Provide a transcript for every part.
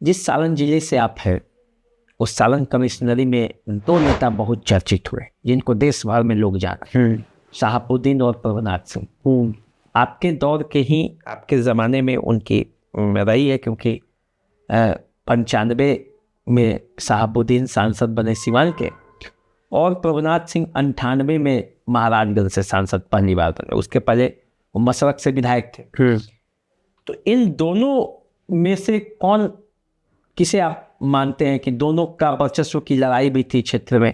जिस सालन जिले से आप हैं, उस सालन कमिश्नरी में दो नेता बहुत चर्चित हुए जिनको देश भर में लोग जानते हैं, शहाबुद्दीन और प्रभुनाथ सिंह। आपके दौर के ही, आपके ज़माने में उनकी रही है, क्योंकि 95 में शहाबुद्दीन सांसद बने सिवान के, और प्रभुनाथ सिंह 98 में महाराजगंज से सांसद पहली बार बने। उसके पहले वो मसरक से विधायक थे। तो इन दोनों में से कौन, किसे आप मानते हैं कि दोनों का वर्चस्व की लड़ाई भी थी क्षेत्र में,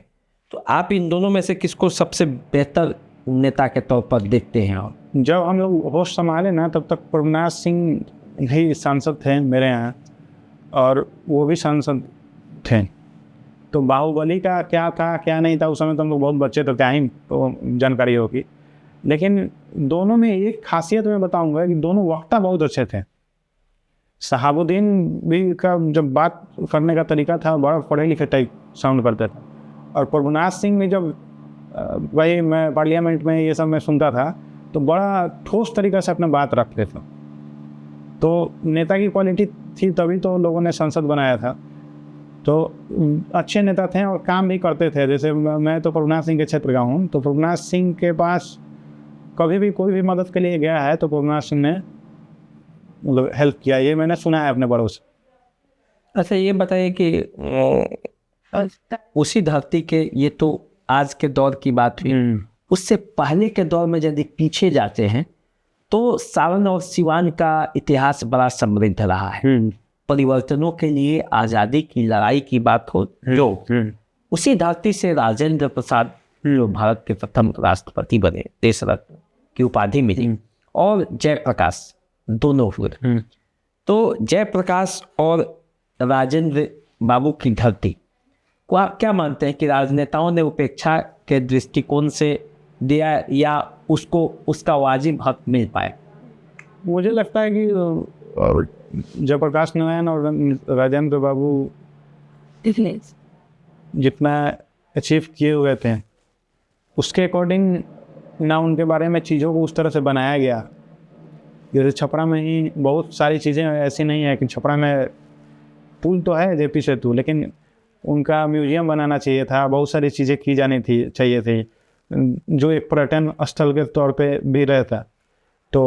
तो आप इन दोनों में से किसको सबसे बेहतर नेता के तौर पर देखते हैं? और जब हम लोग होश संभाले ना, तब तक प्रभुनाथ सिंह ही सांसद थे मेरे यहाँ, और वो भी सांसद थे। तो बाहुबली का क्या था क्या नहीं था उस समय तो हम लोग बहुत बच्चे थे, क्या ही तो जानकारी होगी। लेकिन दोनों में एक खासियत मैं बताऊंगा कि दोनों वक्ता बहुत अच्छे थे। शहाबुद्दीन भी का जब बात करने का तरीका था बड़ा पढ़े लिखे टाइप साउंड करते थे, और प्रभुनाथ सिंह भी जब वही मैं पार्लियामेंट में ये सब मैं सुनता था तो बड़ा ठोस तरीका से अपना बात रखते थे। तो नेता की क्वालिटी थी, तभी तो लोगों ने संसद बनाया था। तो अच्छे नेता थे और काम भी करते थे। जैसे मैं तो प्रभुनाथ सिंह के क्षेत्र का हूँ, तो प्रभुनाथ सिंह के पास कभी भी कोई भी मदद के लिए गया है तो प्रभुनाथ सिंह ने मतलब हेल्प किया, ये मैंने सुना है अपने बड़ों से। अच्छा, ये बताइए कि उसी धरती के, ये तो आज के दौर की बात हुई, उससे पहले के दौर में यदि पीछे जाते हैं तो सारण और सिवान का इतिहास बड़ा समृद्ध रहा है। परिवर्तनों के लिए आज़ादी की लड़ाई की बात हो जो उसी धरती से राजेंद्र प्रसाद जो भारत के प्रथम राष्ट्रपति बने, देश रत्न की उपाधि मिली, और जयप्रकाश दोनों हुए। तो जयप्रकाश और राजेंद्र बाबू की धरती को आप क्या मानते हैं कि राजनेताओं ने उपेक्षा के दृष्टिकोण से दिया या उसको उसका वाजिब हक मिल पाए? मुझे लगता है कि जयप्रकाश नारायण और राजेंद्र बाबू जितना अचीव किए हुए थे उसके अकॉर्डिंग ना उनके बारे में चीज़ों को उस तरह से बनाया गया। जैसे छपरा में ही बहुत सारी चीज़ें ऐसी नहीं है कि छपरा में पुल तो है जेपी सेतु, लेकिन उनका म्यूजियम बनाना चाहिए था, बहुत सारी चीज़ें की जानी थी चाहिए थी जो एक पर्यटन स्थल के तौर पे भी रहता। तो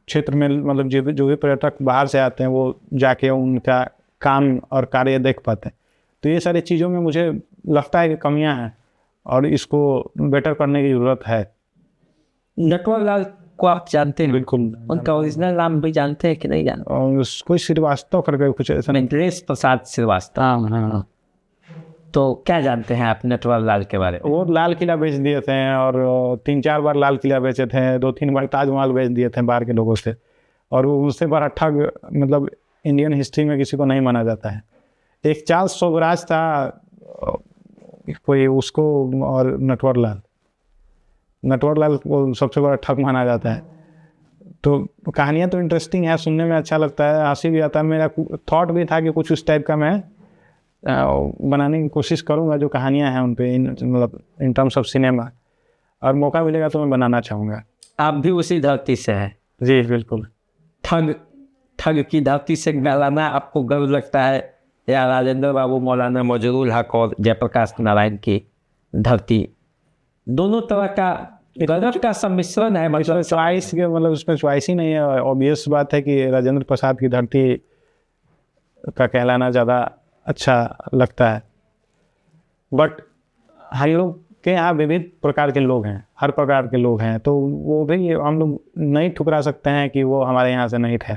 क्षेत्र में मतलब जो भी पर्यटक बाहर से आते हैं वो जाके उनका काम और कार्य देख पाते हैं। तो ये सारी चीज़ों में मुझे लगता है कि कमियां हैं और इसको बेटर करने की ज़रूरत है। नटवर लाल को आप जानते हैं? बिल्कुल। उनका ओरिजिनल नाम भी जानते हैं कि नहीं जानते? और कोई श्रीवास्तव करके कुछ ऐसा। नरेश प्रसाद श्रीवास्तव। हाँ। तो क्या जानते हैं आप नटवर लाल के बारे में? वो लाल किला बेच दिए थे और 3-4 बार लाल किला बेचे थे, 2-3 बार ताजमहल बेच दिए थे बाहर के लोगों से, और वो उससे बड़ा ठग मतलब इंडियन हिस्ट्री में किसी को नहीं माना जाता है। एक चार्ल्स सोबराज था कोई, उसको और नटवर लाल को सबसे बड़ा ठग माना जाता है। तो कहानियाँ तो इंटरेस्टिंग है, सुनने में अच्छा लगता है, हंसी भी आता है। मेरा थॉट भी था कि कुछ उस टाइप का मैं बनाने की कोशिश करूंगा जो कहानियां हैं उन पे, मतलब इन टर्म्स ऑफ सिनेमा, और मौका मिलेगा तो मैं बनाना चाहूँगा। आप भी उसी धरती से हैं? जी बिल्कुल। ठग की धरती से मौलाना आपको गर्व लगता है, या राजेंद्र बाबू, मौलाना मजरूल हक और जयप्रकाश नारायण की धरती, दोनों तरह का गर्व का सम्मिश्रण है? मतलब चॉइस के, मतलब उसमें चॉइस ही नहीं है। ऑब्वियस बात है कि राजेंद्र प्रसाद की धरती का कहलाना ज़्यादा अच्छा लगता है। बट हम लोग के यहाँ विविध प्रकार के लोग हैं, हर प्रकार के लोग हैं, तो वो भी हम लोग नहीं ठुकरा सकते हैं कि वो हमारे यहाँ से नहीं थे।